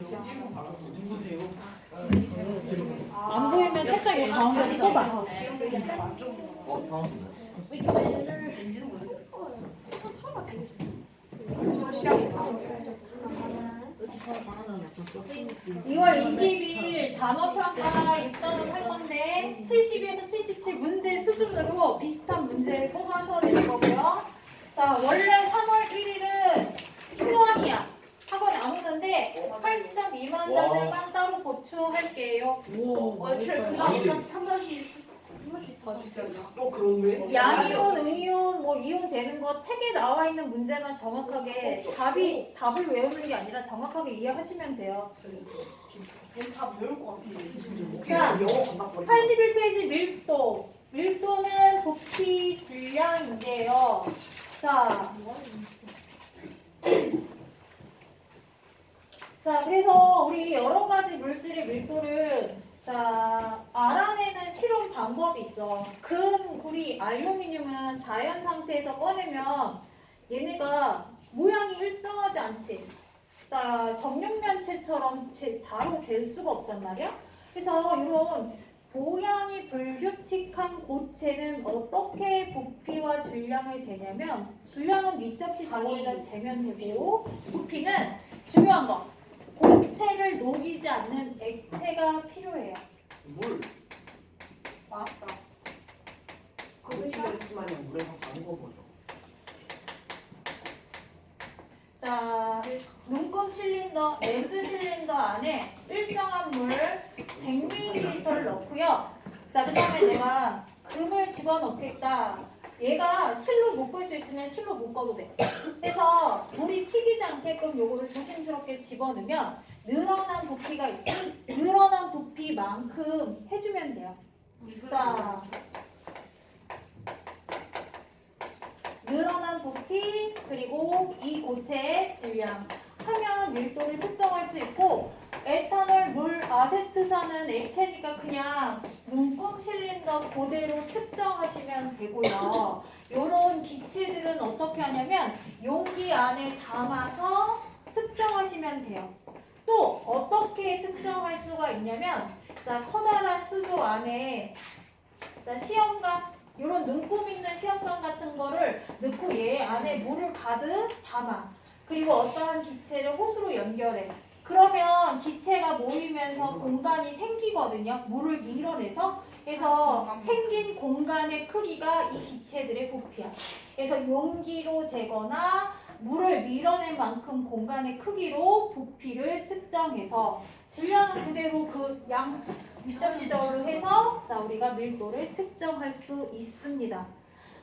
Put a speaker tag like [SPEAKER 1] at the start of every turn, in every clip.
[SPEAKER 1] 누구세요?
[SPEAKER 2] 안 보이면 책상 이 가운데 써봐. (2월 20일) 단어평가 6단원 할 건데 72에서 77 문제 수준으로 비슷한 문제를 뽑아서 낼 거고요. 자, 원래 3월 1일은 수학이야. 학원 안 오는데 80점 미만자들만 따로 보충할게요.
[SPEAKER 1] 그런데?
[SPEAKER 2] 양이온, 음이온, 뭐 이온 되는 거 책에 나와 있는 문제만 정확하게 답을 외우는 게 아니라 정확하게 이해하시면 돼요.
[SPEAKER 3] 다 배울 것 같은데.
[SPEAKER 2] 자, 81페이지 밀도. 밀도는 부피 질량인데요. 자, 그래서 우리 여러 가지 물질의 밀도를 알아내는 실험 방법이 있어. 금, 구리, 알루미늄은 자연 상태에서 꺼내면 얘네가 모양이 일정하지 않지. 정육면체처럼 자로 잴 수가 없단 말이야. 그래서 이런 모양이 불규칙한 고체는 어떻게 부피와 질량을 재냐면, 질량은 밑접시 자리에다 재면 되고, 부피는 중요한 거, 고체를 녹이지 않는 액체가 필요해요.
[SPEAKER 1] 물.
[SPEAKER 3] 맞다.
[SPEAKER 1] 그렇게 있으면 물에서 담궈보죠.
[SPEAKER 2] 자, 눈금 실린더, 렌즈 실린더 안에 일정한 물 100ml를 넣고요. 자, 그 다음에 내가 금을 집어넣겠다. 얘가 실로 묶을 수 있으면 실로 묶어도 돼. 그래서 물이 튀기지 않게끔 요거를 조심스럽게 집어넣으면 늘어난 부피가 있고, 늘어난 부피만큼 해주면 돼요. 자, 늘어난 부피 그리고 이 고체의 질량 하면 밀도를 측정할 수 있고, 에탄올, 물, 아세트산은 액체니까 그냥 눈금 실린더 그대로 측정하시면 되고요. 요런 기체들은 어떻게 하냐면 용기 안에 담아서 측정하시면 돼요. 또 어떻게 측정할 수가 있냐면, 커다란 수조 안에 시험관, 이런 눈금 있는 시험관 같은 거를 넣고 얘 안에 물을 가득 담아. 그리고 어떠한 기체를 호스로 연결해. 그러면 기체가 모이면서 공간이 생기거든요. 물을 밀어내서. 그래서 생긴 공간의 크기가 이 기체들의 부피야. 그래서 용기로 재거나 물을 밀어낸 만큼 공간의 크기로 부피를 측정해서 질량은 그대로 그 양 밑접시적으로 해서 우리가 밀도를 측정할 수 있습니다.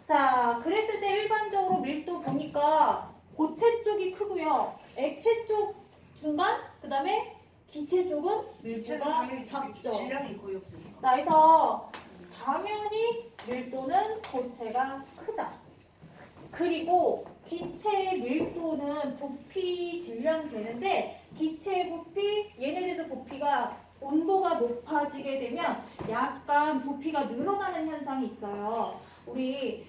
[SPEAKER 2] 자, 그랬을 때 일반적으로 밀도 보니까 고체 쪽이 크고요. 액체 쪽 중간, 그 다음에 기체 쪽은 밀도가 작죠.
[SPEAKER 3] 질량이 거의 없어요.
[SPEAKER 2] 자, 그래서 당연히 밀도는 고체가 크다. 그리고 기체의 밀도는 부피 질량 재는데, 기체의 부피, 얘네들도 부피가 온도가 높아지게 되면 약간 부피가 늘어나는 현상이 있어요. 우리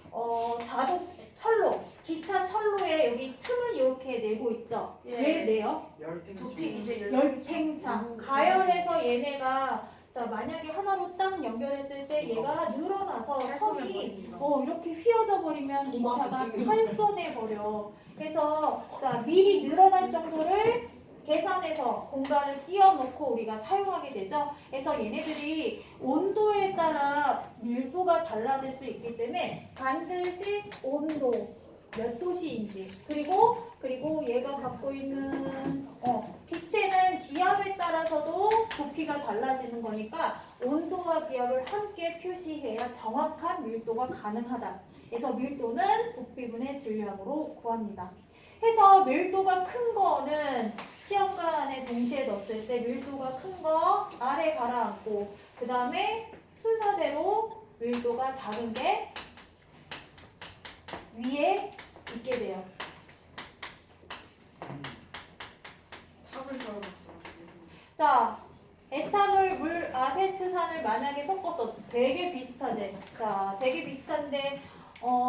[SPEAKER 2] 철로, 기차 철로에 여기 틈을 이렇게 내고 있죠.
[SPEAKER 3] 예.
[SPEAKER 2] 왜 내요?
[SPEAKER 3] 부피 이제
[SPEAKER 2] 열팽창. 가열해서 얘네가 만약에 하나로 딱 연결했을 때 얘가 늘어나서 선이 이렇게 휘어져 버리면 기차가 탈선해 버려. 그래서 미리 늘어날 정도를 계산해서 공간을 띄워놓고 우리가 사용하게 되죠. 그래서 얘네들이 온도에 따라 밀도가 달라질 수 있기 때문에 반드시 온도 몇 도씨인지, 그리고 얘가 갖고 있는 기체는 기압에 따라서도 부피가 달라지는 거니까 온도와 기압을 함께 표시해야 정확한 밀도가 가능하다. 그래서 밀도는 부피분의 질량으로 구합니다. 해서 밀도가 큰 거는 시험관에 동시에 넣었을 때 밀도가 큰 거 아래 가라앉고, 그 다음에 순서대로 밀도가 작은 게 위에 있게 돼요.
[SPEAKER 3] 탑을 걸어놨어.
[SPEAKER 2] 자, 에탄올, 물, 아세트산을 만약에 섞어서 되게 비슷하지? 되게 비슷한데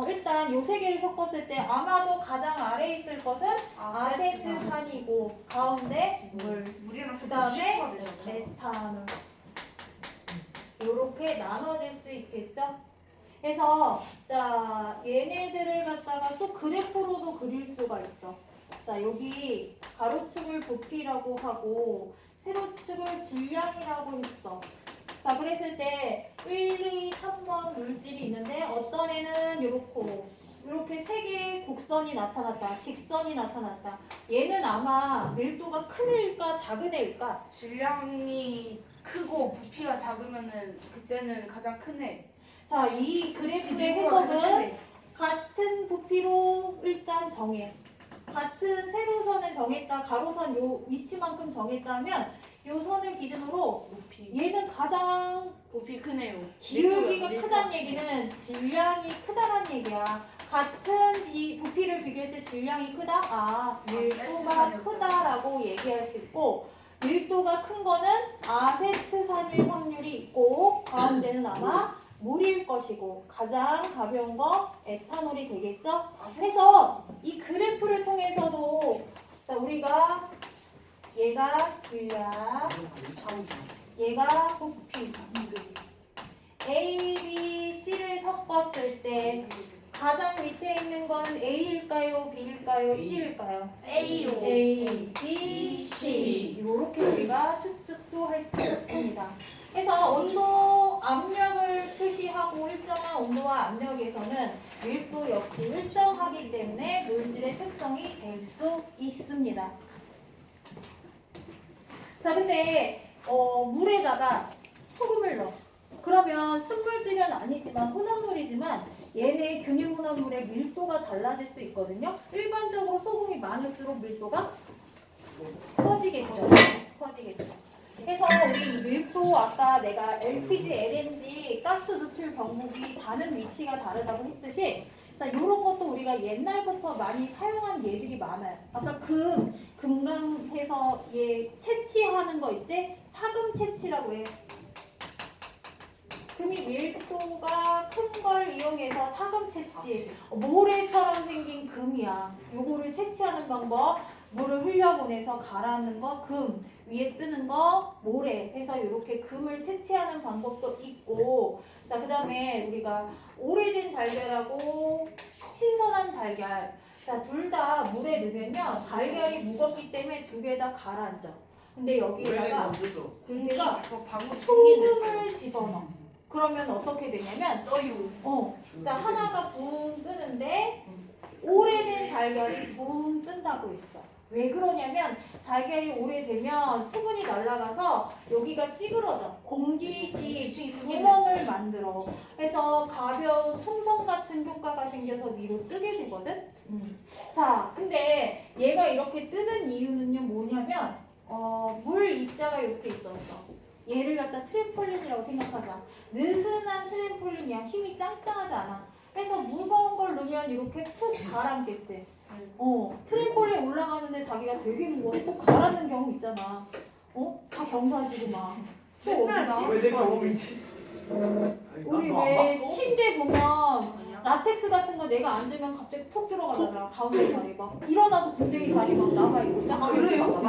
[SPEAKER 2] 일단 요 세 개를 섞었을 때 아마도 가장 아래에 있을 것은 아세트산이고 가운데 물,
[SPEAKER 3] 물이랑
[SPEAKER 2] 그다음에
[SPEAKER 3] 수치가 되잖아.
[SPEAKER 2] 에탄올 이렇게 나눠질 수 있겠죠? 그래서 자 얘네들을 갖다가 또 그래프로도 그릴 수가 있어. 자 여기 가로축을 부피라고 하고 세로축을 질량이라고 했어. 자 그랬을 때 1, 2, 3번 물질이 있는데 어떤 애는 이렇게 세 개의 곡선이 나타났다. 직선이 나타났다. 얘는 아마 밀도가 큰 애일까 작은 애일까?
[SPEAKER 3] 질량이 크고 부피가 작으면은 그때는 가장 큰 애.
[SPEAKER 2] 자 이 그래프의
[SPEAKER 3] 지금보다 가장 큰
[SPEAKER 2] 해석은
[SPEAKER 3] 애.
[SPEAKER 2] 같은 부피로 일단 정해. 같은 세로선을 정했다. 가로선 요 위치만큼 정했다면 요 선을 기준으로
[SPEAKER 3] 부피.
[SPEAKER 2] 얘는 가장
[SPEAKER 3] 부피 큰 애요.
[SPEAKER 2] 기울기가
[SPEAKER 3] 밀도요,
[SPEAKER 2] 크다는
[SPEAKER 3] 밀도.
[SPEAKER 2] 얘기는 질량이 크다는 얘기야. 같은 부피를 비교할 때 질량이 크다? 아, 밀도가
[SPEAKER 3] 아세트산이었구나.
[SPEAKER 2] 크다라고 얘기할 수 있고 밀도가 큰 거는 아세트산일 확률이 있고 가운데는 아마 물일 것이고 가장 가벼운 거 에탄올이 되겠죠? 그래서 이 그래프를 통해서도 자, 우리가 얘가 질량, 얘가 부피 A, B, C를 섞었을 때 가장 밑에 있는 건 A일까요? B일까요? C일까요?
[SPEAKER 3] A요.
[SPEAKER 2] A, B, C 이렇게 우리가 추측도 할 수 있습니다. 그래서 온도, 압력을 표시하고 일정한 온도와 압력에서는 밀도 역시 일정하기 때문에 물질의 특성이 될 수 있습니다. 자 근데 물에다가 소금을 넣어. 그러면 순물질은 아니지만 혼합물이지만 얘네 균일 혼합물의 밀도가 달라질 수 있거든요. 일반적으로 소금이 많을수록 밀도가 커지겠죠. 그래서 우리 밀도 아까 내가 LPG, LNG 가스 누출 경보기 다른 위치가 다르다고 했듯이 자 이런 것도 우리가 옛날부터 많이 사용한 예들이 많아요. 아까 금강해서 얘 채취하는 거 있지? 사금 채취라고 해. 금이 밀도가 큰 걸 이용해서 사금 채취, 모래처럼 생긴 금이야. 요거를 채취하는 방법, 물을 흘려보내서 가라앉는 거 금, 위에 뜨는 거 모래 해서 이렇게 금을 채취하는 방법도 있고 자 그 다음에 우리가 오래된 달걀하고 신선한 달걀 자 둘 다 물에 넣으면요 달걀이 무겁기 때문에 두 개 다 가라앉아. 근데 여기에다가 내가
[SPEAKER 3] 방금
[SPEAKER 2] 소금을 집어넣어. 그러면 어떻게 되냐면
[SPEAKER 3] 떠요.
[SPEAKER 2] 자 하나가 붕 뜨는데 오래된 달걀이 붕 뜬다고 했어. 왜 그러냐면 달걀이 오래되면 수분이 날아가서 여기가 찌그러져. 공기지 구멍을 만들어. 그래서 가벼운 풍선 같은 효과가 생겨서 위로 뜨게 되거든. 자 근데 얘가 이렇게 뜨는 이유는요 뭐냐면 물 입자가 이렇게 있었어. 얘를 갖다 트램폴린이라고 생각하자. 느슨한 트램폴린이야. 힘이 짱짱하지 않아. 그래서 무거운 걸 넣으면 이렇게 푹 가라앉겠지. 트램폴린 올라가는데 자기가 되게 무거워. 푹 가라앉는 경우 있잖아. 다 경사지고 막. 또
[SPEAKER 3] 맨날
[SPEAKER 2] 어디가?
[SPEAKER 1] 왜내 경험이지?
[SPEAKER 2] 우리 왜 침대 보면 라텍스 같은 거 내가 앉으면 갑자기 푹 들어가잖아. 가운데 자리 막 일어나도 궁뎅이 자리 막 나가 있고 짱.
[SPEAKER 1] 그래요?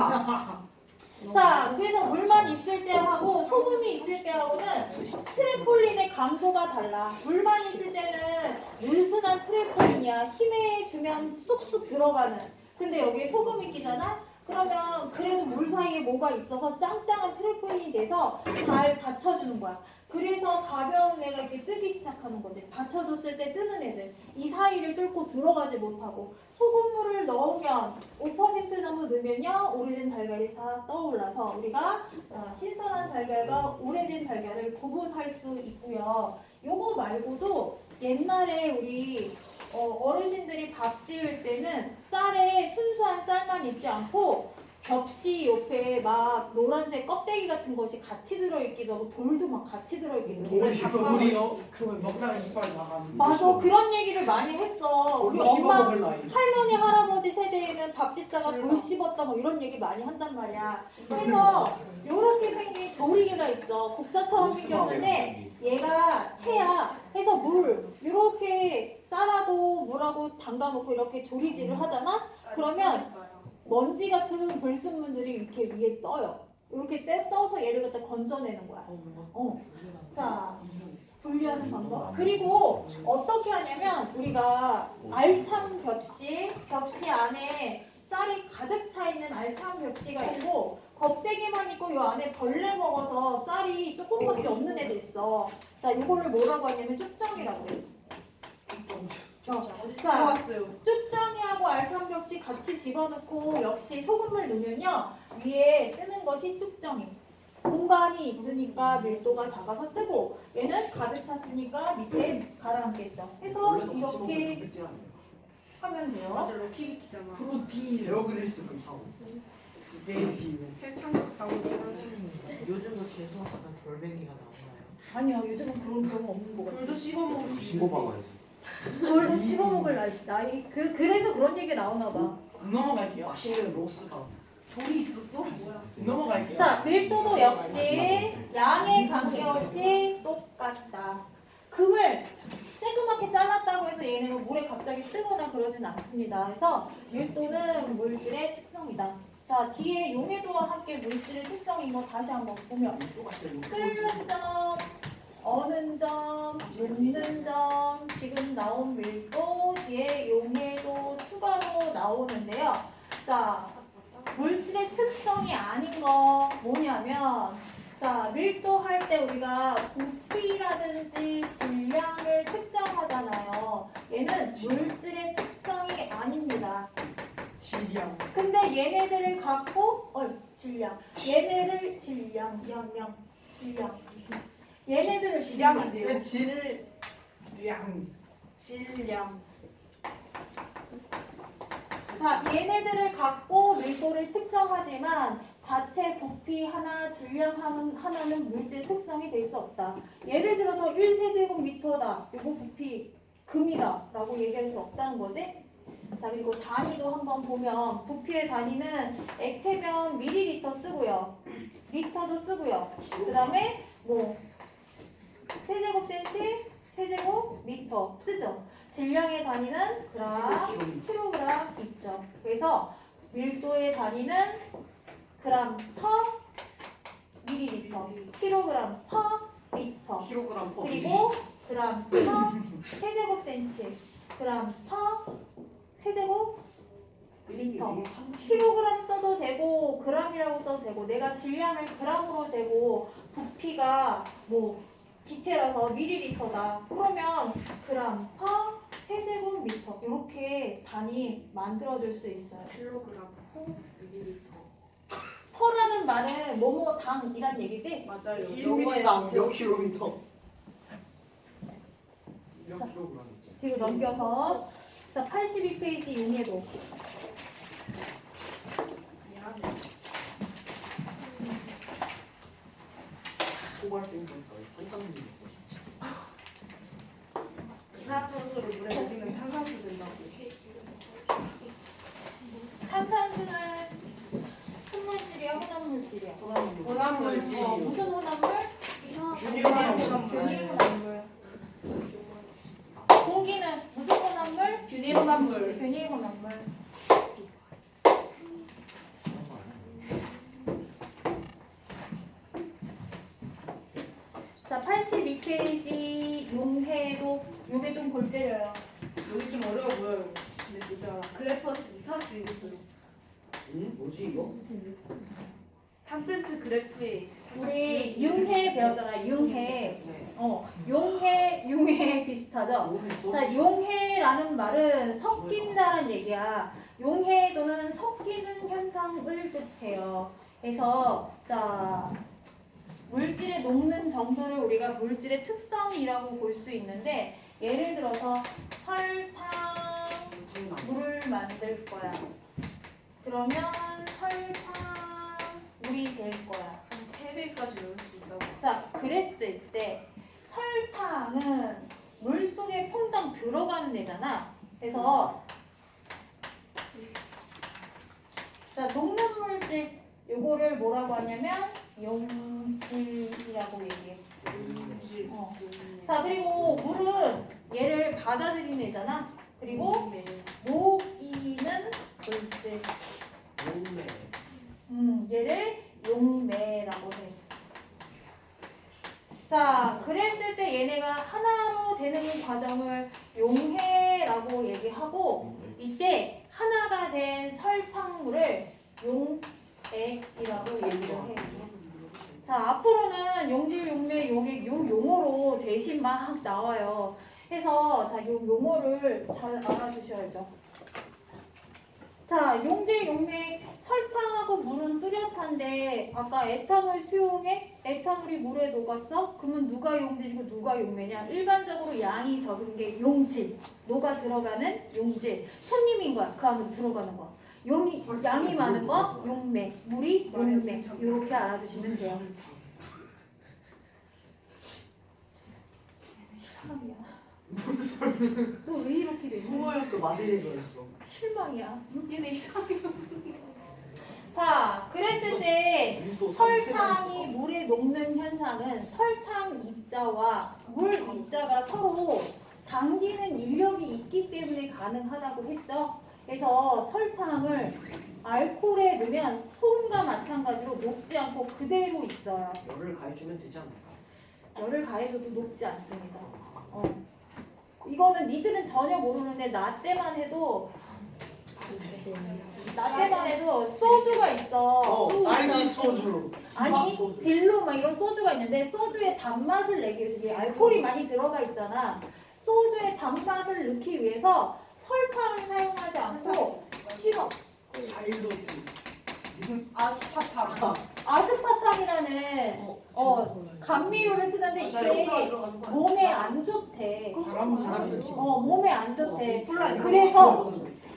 [SPEAKER 2] 자, 그래서 물만 있을 때하고 소금이 있을 때하고는 트램폴린의 강도가 달라. 물만 있을 때는 느슨한 트램폴린이야. 힘에 주면 쑥쑥 들어가는. 근데 여기에 소금이 끼잖아? 그러면 그래도 물 사이에 뭐가 있어서 짱짱한 트램폴린이 돼서 잘 받쳐주는 거야. 그래서 가벼운 애가 이렇게 뜨기 시작하는 거지. 받쳐줬을 때 뜨는 애들. 이 사이를 뚫고 들어가지 못하고. 소금물을 넣으면 5% 정도 넣으면요. 오래된 달걀이 다 떠올라서 우리가 신선한 달걀과 오래된 달걀을 구분할 수 있고요. 요거 말고도 옛날에 우리 어르신들이 밥 지을 때는 쌀에 순수한 쌀만 있지 않고 벽시 옆에 막 노란색 껍데기 같은 것이 같이 들어있기도 하고 돌도 막 같이 들어있기도 하고
[SPEAKER 1] 돌이요? 그걸 먹다가 이빨 나가는
[SPEAKER 2] 맞아 그런 얘기를 많이 했어. 우리
[SPEAKER 1] 돌로
[SPEAKER 2] 엄마
[SPEAKER 1] 씹어먹을 나이.
[SPEAKER 2] 할머니 할아버지 세대에는 밥 짓다가 돌 씹었다 뭐 이런 얘기 많이 한단 말이야. 그래서 요렇게 생긴 조리개가 있어. 국자처럼 생겼는데 얘가 채야. 해서 물 요렇게 쌀하고 물하고 담가놓고 이렇게 조리질을 하잖아? 그러면 먼지 같은 불순물들이 이렇게 위에 떠요. 이렇게 떠서 얘를 갖다 건져내는 거야. 자, 분리하는 방법. 그리고 어떻게 하냐면 우리가 알찬 벽시 안에 쌀이 가득 차 있는 알찬 벽시가 있고 껍데기만 있고 요 안에 벌레 먹어서 쌀이 조금밖에 없는 애도 있어. 자, 이거를 뭐라고 하냐면 쭉정이라고 해. 자,
[SPEAKER 3] 왔어요.
[SPEAKER 2] 쭉정이하고 알찬 벽시 같이 집어넣고 역시 소금을 넣으면요 위에 뜨는 것이 쭉정이. 공간이 있으니까 밀도가 작아서 뜨고 얘는 가득 찼으니까 밑에 가라앉겠죠. 그래서 이렇게 하면 돼요.
[SPEAKER 3] 맞아, 럭키비키잖아.
[SPEAKER 1] 프로티
[SPEAKER 4] 베어그릴스 그 사고.
[SPEAKER 1] 그게 지금
[SPEAKER 3] 헬창적 사고
[SPEAKER 5] 선생님, 요즘도 재수없으면 돌멩이가 나오나요?
[SPEAKER 2] 아니요, 요즘은 그런 경우 없는 거 같아요.
[SPEAKER 3] 돌도 씹어 먹을 수
[SPEAKER 4] 신고
[SPEAKER 3] 있는데.
[SPEAKER 4] 박아야지.
[SPEAKER 2] 돌도 씹어먹을 나이. 그래서 그런 얘기 나오나 봐.
[SPEAKER 1] 넘어갈게요.
[SPEAKER 4] 맛있는 로스가.
[SPEAKER 3] 돌이 있었어? 뭐야?
[SPEAKER 1] 넘어갈게요.
[SPEAKER 2] 자, 밀도도 역시 양에 관계없이 똑같다. 금을 쬐끄맣게 잘랐다고 해서 얘는 물에 갑자기 뜨거나 그러진 않습니다. 그래서 밀도는 물질의 특성이다. 자, 뒤에 용해도와 함께 물질의 특성인 거 다시 한번 보면 끓는 점, 어는 점, 녹는 점, 지금 나온 밀도, 뒤에 용해도 추가로 나오는데요. 자, 물질의 특성이 아닌 거 뭐냐면 자, 밀도 할 때 우리가 부피라든지 질량을 측정하잖아요. 얘는 물질의 특성이 아닙니다.
[SPEAKER 1] 질량.
[SPEAKER 2] 근데 얘네들을 갖고 질량. 얘네를 질량. 얘네들을
[SPEAKER 3] 질량인데요.
[SPEAKER 1] 질량.
[SPEAKER 2] 자, 얘네들을 갖고 밀도를 측정하지만 자체 부피 하나, 질량 하나는 물질 특성이 될 수 없다. 예를 들어서 1세제곱미터다. 이거 부피 금이다. 라고 얘기할 수 없다는 거지. 자, 그리고 단위도 한번 보면 부피의 단위는 액체면 밀리리터 쓰고요. 리터도 쓰고요. 그 다음에 뭐 세제곱센치, 세제곱미터 쓰죠. 질량의 단위는 그램, 킬로그램 있죠. 그래서 밀도의 단위는 그램 퍼 밀리리터, 킬로그램 퍼 리터,
[SPEAKER 4] 킬로그램 퍼
[SPEAKER 2] 그리고 그램 퍼 세제곱센치, 그램 퍼 세제곱 리터. 킬로그램 써도 되고 그램이라고 써도 되고 내가 질량을 그램으로 재고 부피가 뭐 기체라서 밀리리터다. 그러면 그램 퍼 세제곱미터 이렇게 단위 만들어줄 수 있어요.
[SPEAKER 3] 킬로그램 퍼 밀리리터.
[SPEAKER 2] 퍼라는 말은 뭐뭐 당이란 얘기지?
[SPEAKER 3] 맞아요.
[SPEAKER 4] 1m당 몇 킬로미터? 몇
[SPEAKER 2] 자.
[SPEAKER 4] 킬로그램 있지?
[SPEAKER 2] 뒤로 넘겨서 자 82페이지 용해도
[SPEAKER 4] 고발생 보니까 탄산물이 먹고 싶지.
[SPEAKER 3] 이산화탄소를 물에 녹이면 탄산수 된다고.
[SPEAKER 2] 탄산수는 순물질이야 혼합물질이야?
[SPEAKER 3] 혼합물질.
[SPEAKER 2] 무슨 혼합물?
[SPEAKER 3] 균일혼합물.
[SPEAKER 2] 균일혼합물. 공기는 무슨 혼합물?
[SPEAKER 3] 균일혼합물.
[SPEAKER 2] 균일혼합물. 자 82페이지 용해도 요게 좀 골 때려요.
[SPEAKER 3] 여기 좀 어려워 보여요. 근데 진짜 그래퍼가 지금 이상하게 생겼어요.
[SPEAKER 4] 응? 뭐지 이거?
[SPEAKER 3] 탄젠트 그래프에
[SPEAKER 2] 우리 융해 배웠잖아. 융해.
[SPEAKER 4] 네.
[SPEAKER 2] 융해 비슷하죠? 자, 용해라는 말은 섞인다는 얘기야. 용해도는 섞이는 현상을 뜻해요. 그래서 자 물질의 녹는 정도를 우리가 물질의 특성이라고 볼 수 있는데 예를 들어서 설탕 물을 만들 거야. 그러면 설탕 물이 될 거야.
[SPEAKER 3] 한 3배까지 넣을 수 있다고.
[SPEAKER 2] 자, 그랬을 때 설탕은 물 속에 퐁당 들어가는 애잖아. 그래서 자, 녹는 물질 요거를 뭐라고 하냐면 용질이라고 얘기해. 자, 그리고 물은 얘를 받아들이는 애잖아. 그리고 모이는 물질.
[SPEAKER 4] 몸매.
[SPEAKER 2] 얘를 용매라고 해. 자, 그랬을 때 얘네가 하나로 되는 과정을 용해라고 얘기하고 이때 하나가 된 설탕물을 용액이라고 얘기를 해. 자, 앞으로는 용질, 용매, 용액 요 용어로 대신 막 나와요. 그래서 자, 요 용어를 잘 알아두셔야죠. 자, 용질, 용맥, 설탕하고 물은 뚜렷한데 아까 에탄올 수용에 에탄올이 물에 녹았어? 그러면 누가 용질이고 누가 용매냐? 일반적으로 양이 적은 게 용질, 녹아 들어가는 용질, 손님인 거야. 그 안으로 들어가는 거. 양이 많은 거 용매, 물이 용매. 이렇게 알아두시면 돼요. 실망이야. 너 왜 이렇게 돼?
[SPEAKER 4] 소모욕 그 맛이 들었어.
[SPEAKER 2] 실망이야. 얘네 이상해. 자, 그랬을 때 설탕이 물에 녹는 현상은 설탕 입자와 물 입자가 서로 당기는 인력이 있기 때문에 가능하다고 했죠. 그래서 설탕을 알코올에 넣으면 소금과 마찬가지로 녹지 않고 그대로 있어요.
[SPEAKER 4] 열을 가해주면 되지 않을까?
[SPEAKER 2] 열을 가해줘도 녹지 않습니다. 이거는 니들은 전혀 모르는데 나 때만 해도 소주가 있어.
[SPEAKER 4] 딸기 소주.
[SPEAKER 2] 아니 진로 막 이런 소주가 있는데 소주의 단맛을 내기 위해서 이게 알코올이 많이 들어가 있잖아. 소주의 단맛을 넣기 위해서 설탕을 사용하지 않고 시럽, 아스파탐이라는 감미료를 쓰는데 이게 몸에 안 좋대. 몸에 안 좋대. 그래서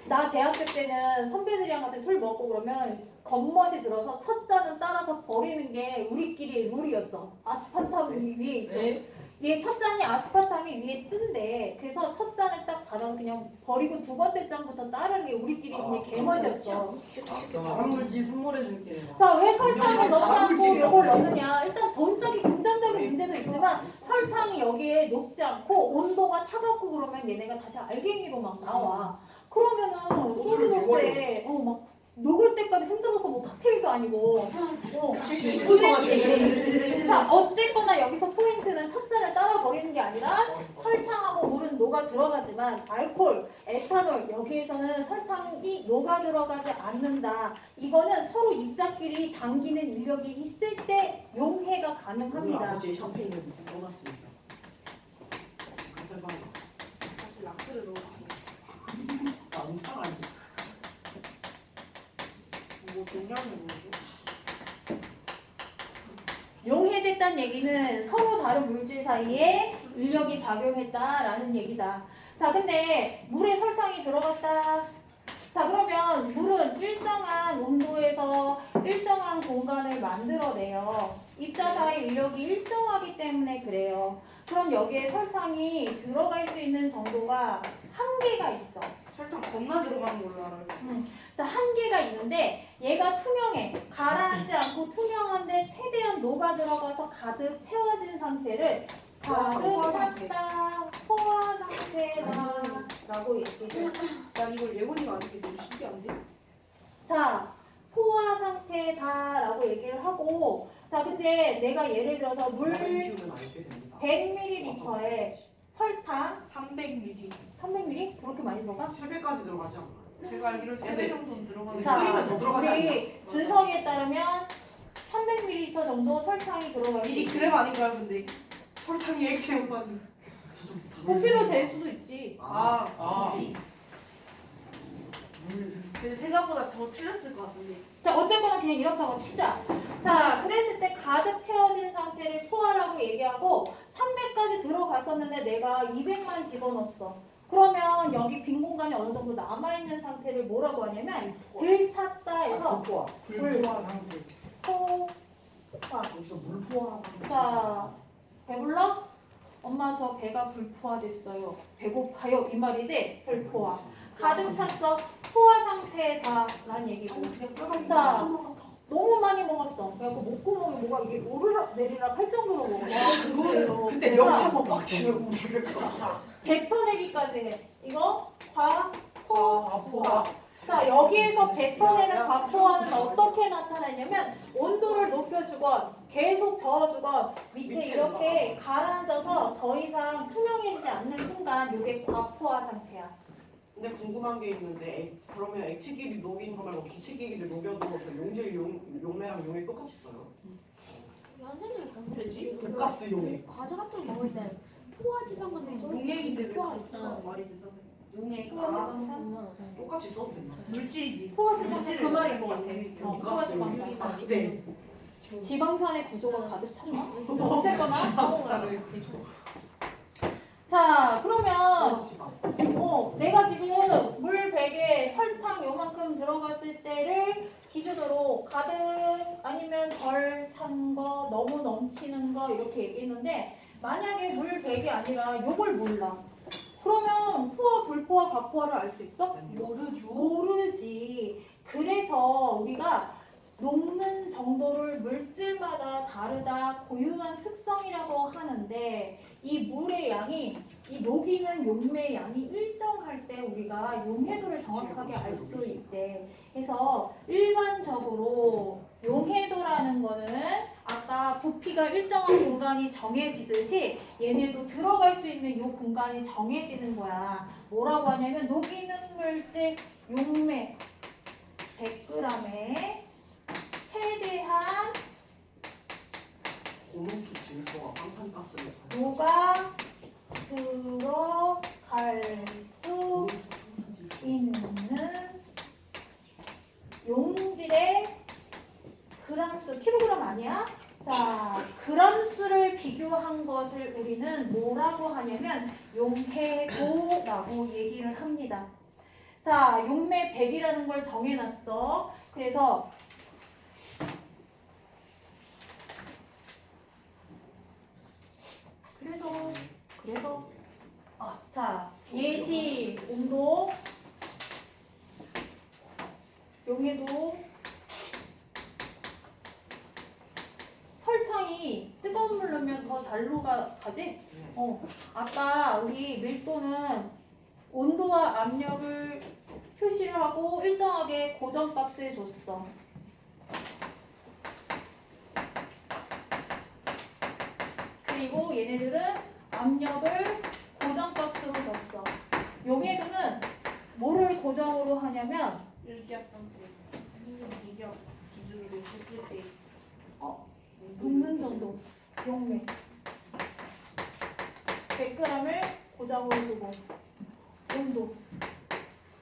[SPEAKER 2] 나 대학교 때는 선배들이랑 같이 술 먹고 그러면 겉멋이 들어서 첫 잔은 따라서 버리는 게 우리끼리의 룰이었어. 아스파탐이 위에 있어. 얘 첫 잔이 아스파탐이 위에 뜬대. 그래서 첫 잔을 딱 받아서 그냥 버리고 두 번째 잔부터 따르는 게 우리끼리 그냥 개멋이었어.
[SPEAKER 4] 다른 물질 선물해줄게.
[SPEAKER 2] 자, 왜 설탕을 넣지 않고 이걸 넣느냐? 일단 돈적인 금전적인 문제도 있지만 설탕이 여기에 녹지 않고 온도가 차갑고 그러면 얘네가 다시 알갱이로 막 나와. 그러면은 소주로서의 막 녹을 때까지 힘들어서 뭐 칵테일도 아니고 그랬지. 자, 어쨌거나 여기서 포인트는 첫 잔을 따라 버리는 게 아니라 설탕하고 물은 녹아 들어가지만 알코올, 에탄올 여기에서는 설탕이 녹아 들어가지 않는다. 이거는 서로 입자끼리 당기는 인력이 있을 때 용해가 가능합니다.
[SPEAKER 4] 아버지의 샴페인을 떠났습니다.
[SPEAKER 5] 사실 락스를 넣었어.
[SPEAKER 4] 안 상하니.
[SPEAKER 5] 뭐 동양은 뭐죠?
[SPEAKER 2] 용해됐다는 얘기는 서로 다른 물질 사이에 인력이 작용했다라는 얘기다. 자, 근데 물에 설탕이 들어갔다. 자, 그러면 물은 일정한 온도에서 일정한 공간을 만들어내요. 입자 사이 인력이 일정하기 때문에 그래요. 그럼 여기에 설탕이 들어갈 수 있는 정도가 한계가 있어.
[SPEAKER 5] 설탕 겁나 들어가는 걸로 알아요.
[SPEAKER 2] 자, 한계가 있는데 얘가 투명해. 가라앉지 않고 투명한데 최대한 녹아 들어가서 가득 채워진 상태를 가득 찼다, 포화 상태다 라고 얘기해요.
[SPEAKER 5] 난 이걸 예원이가 아는 게 너무 신기한데?
[SPEAKER 2] 자, 포화 상태다 라고 얘기를 하고, 자, 근데 내가 예를 들어서 물 100ml에 설탕
[SPEAKER 5] 300ml.
[SPEAKER 2] 300ml? 그렇게 많이 들어가?
[SPEAKER 4] 3배까지 들어가지 않나?
[SPEAKER 5] 제가 알기로 3배 정도는 들어가는
[SPEAKER 2] 자,
[SPEAKER 4] 끓이면 더 들어가지
[SPEAKER 2] 우리 준석에 따르면 300ml 정도 설탕이 들어갈 수
[SPEAKER 5] 미리
[SPEAKER 2] 있어.
[SPEAKER 5] 그램 아닌가요, 근데? 설탕이 액체 오빠는.
[SPEAKER 2] 부피로 잴 수도 있지.
[SPEAKER 5] 근데 생각보다 더 틀렸을 것 같은데.
[SPEAKER 2] 자, 어쨌거나 그냥 이렇다고 치자. 자, 그랬을 때 가득 채워진 상태를 포화라고 얘기하고 300까지 들어갔었는데 내가 200만 집어넣었어. 그러면 여기 빈 공간이 어느 정도 남아있는 상태를 뭐라고 하냐면 들찼다 해서
[SPEAKER 4] 불포화 상태.
[SPEAKER 2] 포화.
[SPEAKER 4] 여기서 물포화.
[SPEAKER 2] 자, 배불러? 엄마 저 배가 불포화됐어요. 배고파요. 이 말이지? 불포화. 가득 찼어. 포화 상태다. 라는 얘기고. 자, 너무 많이 먹었어. 그래갖고 목구멍에 뭐가 이게 오르락 내리락 할 정도로 먹어. 그거예요.
[SPEAKER 4] 근데
[SPEAKER 2] 그래서
[SPEAKER 4] 명치 한번 빡치면 우리를
[SPEAKER 2] 뱉어내기까지 해. 이거 과포화.
[SPEAKER 1] 과포화.
[SPEAKER 2] 자, 여기에서 뱉어내는 과포화는 어떻게 나타나냐면 온도를 높여주건 계속 저어주건 밑에 이렇게 가라앉아서 더 이상 투명해지지 않는 순간 이게 과포화 상태야.
[SPEAKER 4] 근데 궁금한 게 있는데 그러면 액체끼리 녹이는 거 말고 기체끼리를 녹여도 그 용질 용매랑 용이 똑같이 써요?
[SPEAKER 3] 선생님
[SPEAKER 5] 되지?
[SPEAKER 4] 독가스 용액.
[SPEAKER 3] 과자 같은 거 먹을 때 포화 지방 같은 거
[SPEAKER 1] 용액인데 왜
[SPEAKER 3] 포화
[SPEAKER 1] 가스
[SPEAKER 3] 있어.
[SPEAKER 1] 말이 된다고? 용액.
[SPEAKER 4] 똑같이 써도 된다.
[SPEAKER 1] 물질이지.
[SPEAKER 2] 포화지방산 그 말인 것 같아.
[SPEAKER 4] 독가스 용액.
[SPEAKER 2] 포화지방산.
[SPEAKER 4] 네.
[SPEAKER 2] 지방산의 구조가 가득 찼나? 어쨌거나.
[SPEAKER 4] 지방산의
[SPEAKER 2] 자, 그러면
[SPEAKER 4] 지방.
[SPEAKER 2] 내가 지금 물 100에 설탕 요만큼 들어갔을 때를 기준으로 가득 아니면 덜 찬 거, 너무 넘치는 거 이렇게 얘기했는데 만약에 물 100이 아니라 요걸 몰라. 그러면 포화, 불포화, 과포화를 알 수 있어? 모르지. 그래서 우리가 녹는 정도를 물질마다 다르다 고유한 특성이라고 하는데 이 물의 양이 이 녹이는 용매의 양이 일정할 때 우리가 용해도를 정확하게 알 수 있대. 그래서 일반적으로 용해도라는 거는 아까 부피가 일정한 공간이 정해지듯이 얘네도 들어갈 수 있는 요 공간이 정해지는 거야. 뭐라고 하냐면 녹이는 물질 용매 100g에 최대한
[SPEAKER 4] 고농축 질소와 황산가스를
[SPEAKER 2] 녹아 들어갈 수 있는 용질의 그람수, 킬로그램 아니야? 자, 그람수를 비교한 것을 우리는 뭐라고 하냐면 용해도라고 얘기를 합니다. 자, 용매 100이라는 걸 정해놨어. 그래서 자, 예시 온도 용해도 설탕이 뜨거운 물 넣으면 더 잘 녹아가지? 아까 우리 밀도는 온도와 압력을 표시를 하고 일정하게 고정값을 줬어. 그리고 얘네들은 압력을 고정값으로 줬어. 용해도는 뭐를 고정으로 하냐면
[SPEAKER 1] 일기압 상태. 이격 기준으로 했을 때.
[SPEAKER 2] 녹는 정도, 용매 100g을 고정으로 두고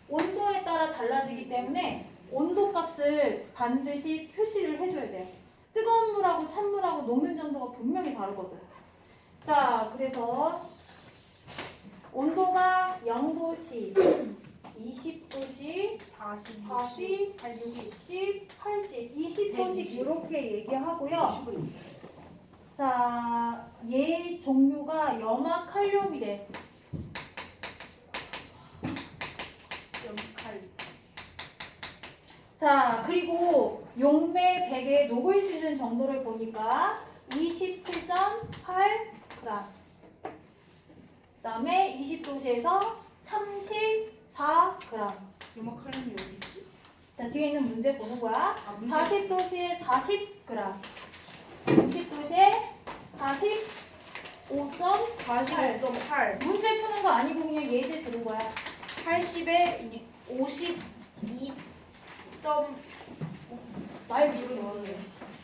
[SPEAKER 2] 온도에 따라 달라지기 때문에 온도 값을 반드시 표시를 해줘야 돼. 뜨거운 물하고 찬물하고 녹는 정도가 분명히 다르거든. 자, 그래서 온도가 0도씨, 20도씨, 40, 60, 80, 20도씩 이렇게 얘기하고요. 자, 얘 종류가 염화칼륨이래. 자, 그리고 용매 100에 녹을 수 있는 정도를 보니까 27.8g. 그다음에 20도씨에서 34g.
[SPEAKER 1] 요마칼륨이 어디 있지?
[SPEAKER 2] 자, 뒤에 있는 문제 보는 거야. 40도씨에 40g. 60도씨에 45.8.
[SPEAKER 3] 45.8
[SPEAKER 2] 문제 푸는 거 아니고 그냥 예제 들은 거야.
[SPEAKER 3] 80에 52.
[SPEAKER 2] 말 들어.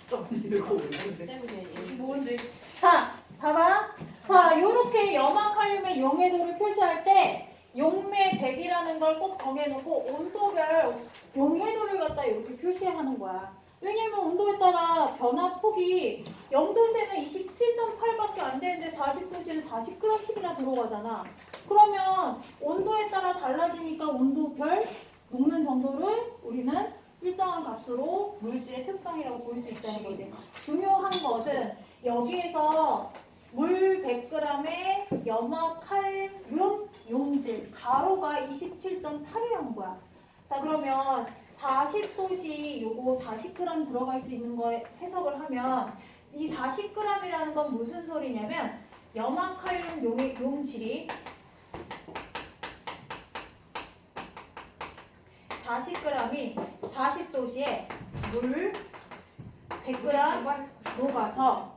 [SPEAKER 4] 숫자 이거 왜 그런데?
[SPEAKER 1] 쌤이 뭔데?
[SPEAKER 2] 자, 봐봐. 자, 요렇게 염화칼륨의 용해도를 표시할 때 용매 100이라는 걸 꼭 정해놓고 온도별 용해도를 갖다 이렇게 표시하는 거야. 왜냐면 온도에 따라 변화폭이 0도씨는 27.8밖에 안 되는데 40도씨는 40g씩이나 들어가잖아. 그러면 온도에 따라 달라지니까 온도별 녹는 정도를 우리는 일정한 값으로 물질의 특성이라고 볼 수 있다는 거지. 중요한 것은 여기에서 물 100g의 염화칼륨 용질 가로가 27.8이라는 거야. 자, 그러면 40도씨 요거 40g 들어갈 수 있는 거에 해석을 하면 이 40g이라는 건 무슨 소리냐면 염화칼륨 용질이 40g이 40도씨에 물 100g 녹아서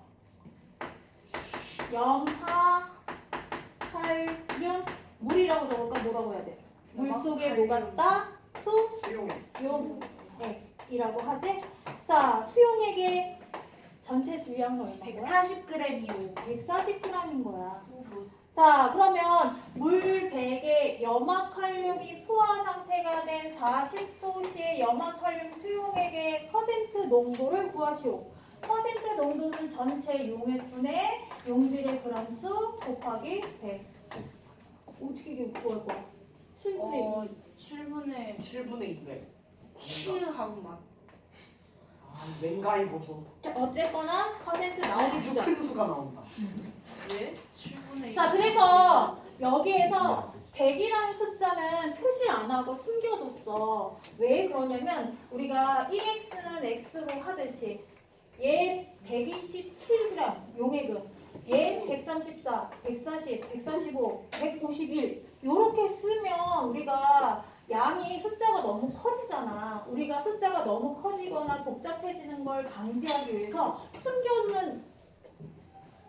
[SPEAKER 2] 염화칼륨 물이라고 적을까 뭐라고 해야 돼? 물 속에 녹았다 수용액이라고 하지? 자, 수용액의 전체 질량은 얼마야?
[SPEAKER 3] 140g이요.
[SPEAKER 2] 140g인 거야. 자, 그러면 물 100에 염화칼륨이 포화 상태가 된 40도씨의 염화칼륨 수용액의 퍼센트 농도를 구하시오. 퍼센트 농도는 전체 용액분의 용질의 그람수 곱하기 100. 어떻게 구할 거야? 7분의 2.
[SPEAKER 3] 7분의
[SPEAKER 4] 200.
[SPEAKER 3] 치하고만.
[SPEAKER 4] 아, 맹가이 보소.
[SPEAKER 2] 자, 어쨌거나 퍼센트 나오기
[SPEAKER 4] 아주
[SPEAKER 2] 주자.
[SPEAKER 4] 큰 수가 나온다.
[SPEAKER 3] 예? 7분의 2.
[SPEAKER 2] 자, 그래서 여기에서 100이라는 숫자는 표시 안 하고 숨겨뒀어. 왜 그러냐면 우리가 1x는 x로 하듯이 얘 127g 용액은 얘 134, 140, 145, 151 요렇게 쓰면 우리가 양이 숫자가 너무 커지잖아. 우리가 숫자가 너무 커지거나 복잡해지는 걸 방지하기 위해서 숨겨두는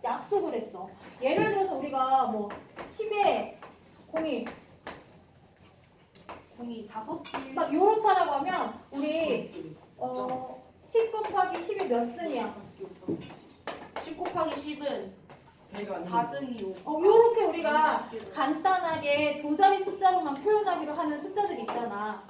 [SPEAKER 2] 약속을 했어. 예를 들어서 우리가 뭐 10에 0이
[SPEAKER 3] 공이 5개.
[SPEAKER 2] 막 요렇다라고 하면 우리 10 곱하기 10이 몇 승이야?
[SPEAKER 3] 10 곱하기 10은 4승이요.
[SPEAKER 2] 요렇게 우리가 간단하게 두 자리 숫자로만 표현하기로 하는 숫자들이 있잖아.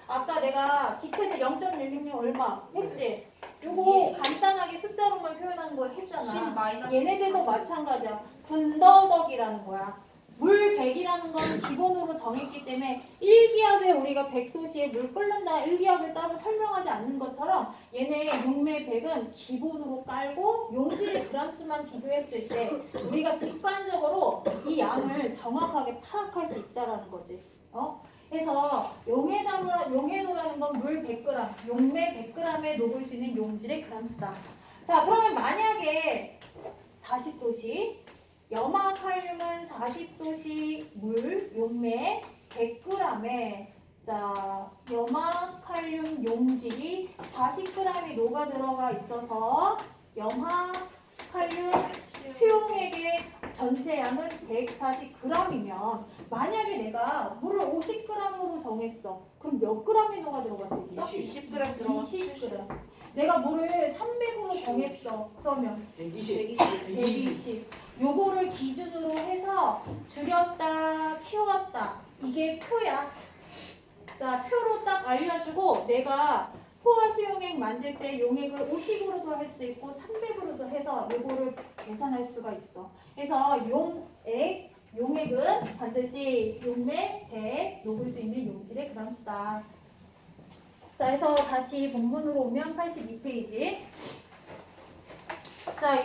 [SPEAKER 2] 아까 내가 기체는 0.166 얼마 했지? 요거 간단하게 숫자로만 표현하는 거
[SPEAKER 3] 10
[SPEAKER 2] 했잖아.
[SPEAKER 3] 마이너스
[SPEAKER 2] 얘네들도
[SPEAKER 3] 4승.
[SPEAKER 2] 마찬가지야. 군더더기라는 거야. 물 100이라는 건 기본으로 정했기 때문에 1기압에 우리가 100도씨에 물 끓는다 1기압을 따로 설명하지 않는 것처럼 얘네 용매 100은 기본으로 깔고 용질의 그람수만 비교했을 때 우리가 직관적으로 이 양을 정확하게 파악할 수 있다라는 거지. 그래서 용해도라는 건 물 100g, 용매 100g에 녹을 수 있는 용질의 그람수다. 자, 그러면 만약에 40도씨 염화칼륨은 40도씨 물 용매 100g에 자 염화칼륨 용질이 40g이 녹아 들어가 있어서 염화칼륨 수용액의 전체 양은 140g이면 만약에 내가 물을 50g으로 정했어. 그럼 몇 g이 녹아 들어갈 수 있어?
[SPEAKER 3] 20g 들어가.
[SPEAKER 2] 20g. 내가 물을 300으로 정했어. 그러면 120. 요거를 기준으로 해서 줄였다, 키웠다. 이게 표야. 자, 표로 딱 알려주고 내가 포화 수용액 만들 때 용액을 50으로도 할 수 있고 300으로도 해서 요거를 계산할 수가 있어. 그래서 용액은 반드시 용매 100 녹을 수 있는 용질의 그람수다. 자, 해서 다시 본문으로 오면 82페이지. 자,